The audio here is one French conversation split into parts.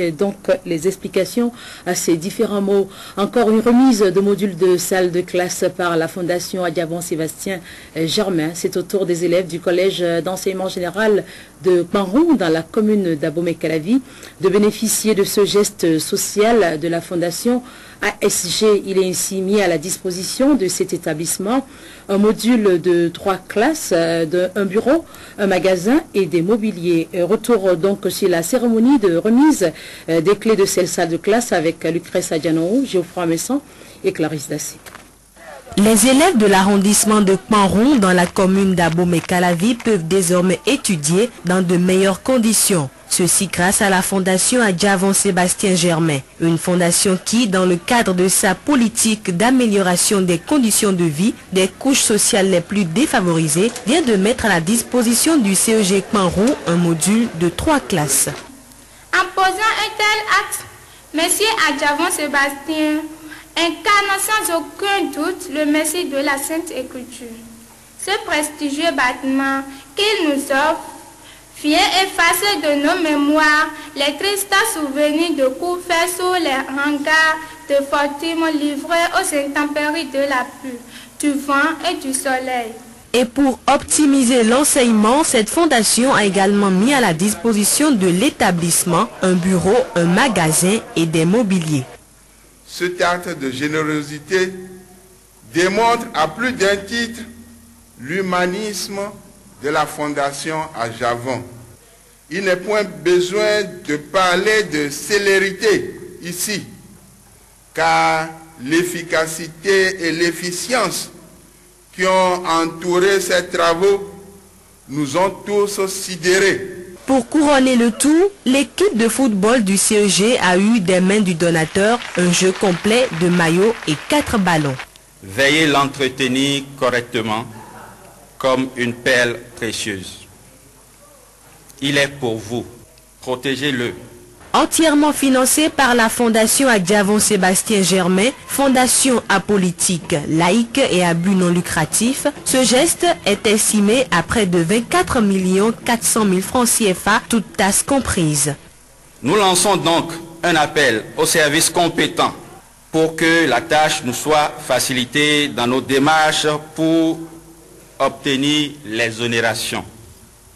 donc les explications à ces différents mots. Encore une remise de modules de salle de classe par la Fondation Adjavon-Sébastien Germain. C'est au tour des élèves du collège d'enseignement général de Kpanrou dans la commune d'Abomey-Calavi de bénéficier de ce geste social de la Fondation ASG. Il est ainsi mis à la disposition de cet établissement un module de 3 classes, un bureau, un magasin et des mobiliers. Retour donc sur la cérémonie de remise des clés de cette salle de classe avec Lucrèce Adjanou, Geoffroy Messon et Clarisse Dassé. Les élèves de l'arrondissement de Kpanrou dans la commune d'Abomey-Calavi peuvent désormais étudier dans de meilleures conditions. Ceci grâce à la fondation Adjavon-Sébastien Germain, une fondation qui, dans le cadre de sa politique d'amélioration des conditions de vie des couches sociales les plus défavorisées, vient de mettre à la disposition du CEG Kpanrou un module de 3 classes. En posant un tel acte, M. Adjavon-Sébastien incarne sans aucun doute le Messie de la Sainte Écriture. Ce prestigieux bâtiment qu'il nous offre vient effacer de nos mémoires les tristes souvenirs de coups faits sous les hangars de fortune livrés aux intempéries de la pluie, du vent et du soleil. Et pour optimiser l'enseignement, cette fondation a également mis à la disposition de l'établissement un bureau, un magasin et des mobiliers. Cet acte de générosité démontre à plus d'un titre l'humanisme de la Fondation Adjavon. Il n'est point besoin de parler de célérité ici, car l'efficacité et l'efficience qui ont entouré ces travaux nous ont tous sidérés. Pour couronner le tout, l'équipe de football du CEG a eu des mains du donateur un jeu complet de maillots et 4 ballons. Veuillez l'entretenir correctement comme une perle précieuse. Il est pour vous. Protégez-le. Entièrement financé par la Fondation Adjavon-Sébastien Germain, fondation apolitique, laïque et à but non lucratif, ce geste est estimé à près de 24 400 000 francs CFA, toutes tasses comprises. Nous lançons donc un appel aux services compétents pour que la tâche nous soit facilitée dans nos démarches pour obtenir l'exonération.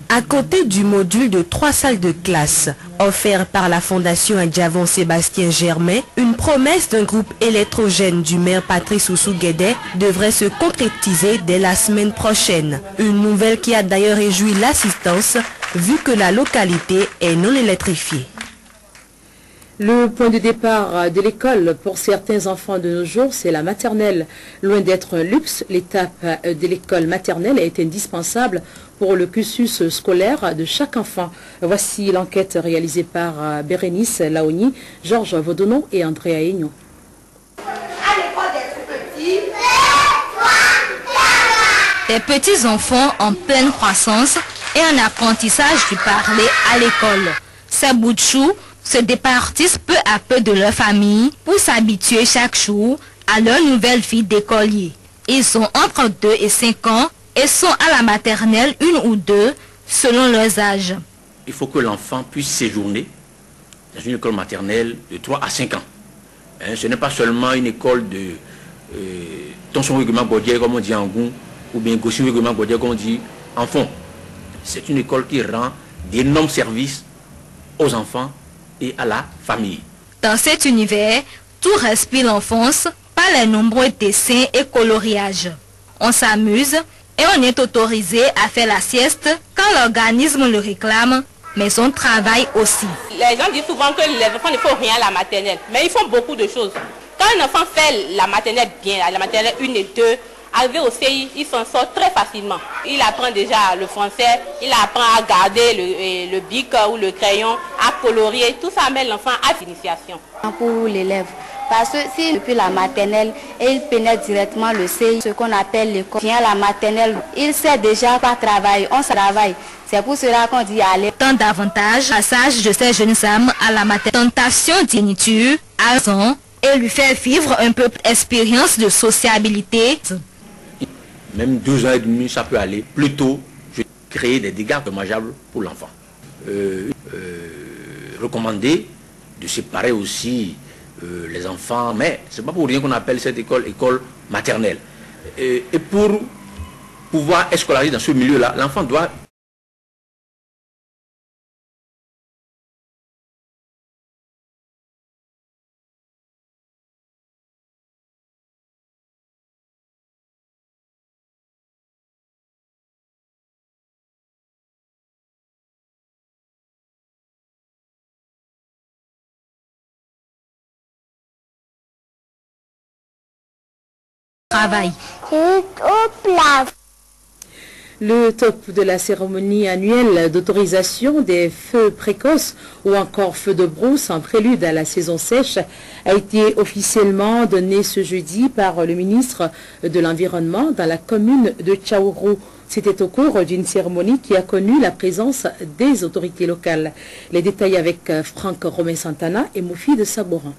À côté du module de 3 salles de classe offert par la Fondation Adjavon-Sébastien Germain, une promesse d'un groupe électrogène du maire Patrice Oussou-Guédé devrait se concrétiser dès la semaine prochaine. Une nouvelle qui a d'ailleurs réjoui l'assistance vu que la localité est non électrifiée. Le point de départ de l'école pour certains enfants de nos jours, c'est la maternelle. Loin d'être un luxe, l'étape de l'école maternelle est indispensable pour le cursus scolaire de chaque enfant. Voici l'enquête réalisée par Bérénice Laoni, Georges Vaudonon et Andrea Aignon. Des petits enfants en pleine croissance et un apprentissage du parler à l'école. Ces bouts de chou se départissent peu à peu de leur famille pour s'habituer chaque jour à leur nouvelle vie d'écolier. Ils sont entre 2 et 5 ans et sont à la maternelle 1 ou 2 selon leurs âges. Il faut que l'enfant puisse séjourner dans une école maternelle de 3 à 5 ans. Ce n'est pas seulement une école de tension règlement baudière comme on dit en Goun ou bien gauche règlement baudière comme on dit en fond. C'est une école qui rend d'énormes services aux enfants et à la famille. Dans cet univers, tout respire l'enfance par les nombreux dessins et coloriages. On s'amuse et on est autorisé à faire la sieste quand l'organisme le réclame, mais on travaille aussi. Les gens disent souvent que les enfants ne font rien à la maternelle, mais ils font beaucoup de choses. Quand un enfant fait la maternelle bien, la maternelle 1 et 2, arrivé au CI, il s'en sort très facilement. Il apprend déjà le français, il apprend à garder le bic ou le crayon, à colorier. Tout ça met l'enfant à l'initiation. Pour l'élève, parce que si depuis la maternelle, il pénètre directement le CI, ce qu'on appelle l'école, vient à la maternelle, il sait déjà pas travailler, on travaille. C'est pour cela qu'on dit aller. Tant davantage, passage de ces jeunes âmes à la maternelle, tentation d'initiative, à raison, et lui faire vivre un peu d'expérience de sociabilité. Même 2 ans et demi, ça peut aller. Plutôt, je vais créer des dégâts dommageables pour l'enfant. Recommander de séparer aussi les enfants, mais c'est pas pour rien qu'on appelle cette école maternelle. Et pour pouvoir être scolarisé dans ce milieu-là, l'enfant doit travail. Le top de la cérémonie annuelle d'autorisation des feux précoces ou encore feux de brousse en prélude à la saison sèche a été officiellement donné ce jeudi par le ministre de l'Environnement dans la commune de Tchaourou. C'était au cours d'une cérémonie qui a connu la présence des autorités locales. Les détails avec Franck Romain Santana et Moufi de Sabourin.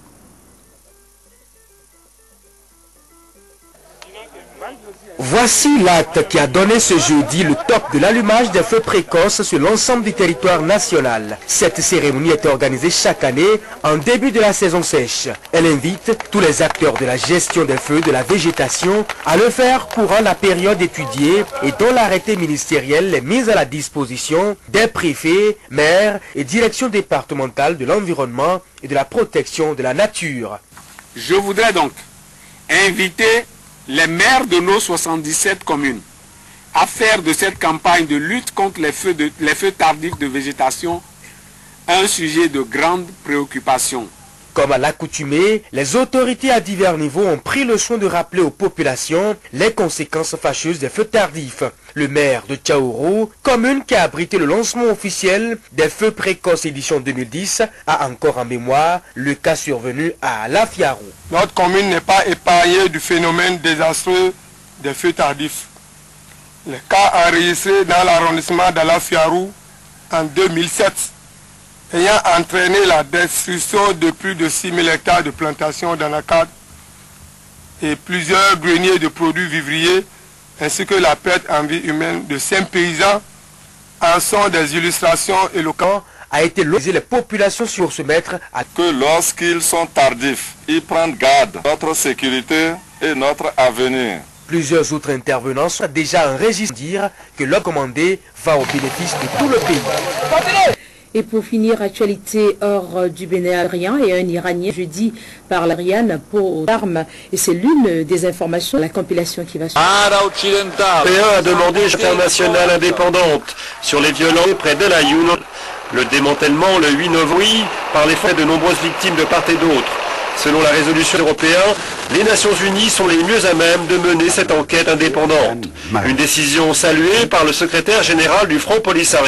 Voici l'acte qui a donné ce jeudi le top de l'allumage des feux précoces sur l'ensemble du territoire national. Cette cérémonie est organisée chaque année en début de la saison sèche. Elle invite tous les acteurs de la gestion des feux de la végétation à le faire courant la période étudiée et dont l'arrêté ministériel est mis à la disposition des préfets, maires et directions départementales de l'environnement et de la protection de la nature. Je voudrais donc inviter les maires de nos 77 communes à faire de cette campagne de lutte contre les feux tardifs de végétation un sujet de grande préoccupation. Comme à l'accoutumée, les autorités à divers niveaux ont pris le soin de rappeler aux populations les conséquences fâcheuses des feux tardifs. Le maire de Tchaourou, commune qui a abrité le lancement officiel des feux précoces édition 2010, a encore en mémoire le cas survenu à Lafiarou. Notre commune n'est pas épargnée du phénomène désastreux des feux tardifs. Les cas enregistrés dans l'arrondissement de Lafiarou en 2007 ayant entraîné la destruction de plus de 6 000 hectares de plantations d'anacarde et plusieurs greniers de produits vivriers, ainsi que la perte en vie humaine de 5 paysans, en sont des illustrations éloquentes. A été logé les populations sur se mettre à que lorsqu'ils sont tardifs, ils prennent garde notre sécurité et notre avenir. Plusieurs autres intervenants sont déjà enregistrés dire que leur commandé va au bénéfice de tout le pays. Et pour finir, actualité hors du Bénin et un Iranien jeudi par l'Ariane pour d'armes. Et c'est l'une des informations de la compilation qui va suivre. P1 a demandé une internationale indépendante sur les violences près d'El Ayoun. Le démantèlement le 8 novembre par les faits de nombreuses victimes de part et d'autre. Selon la résolution européenne, les Nations Unies sont les mieux à même de mener cette enquête indépendante. Une décision saluée par le secrétaire général du Front Polisario.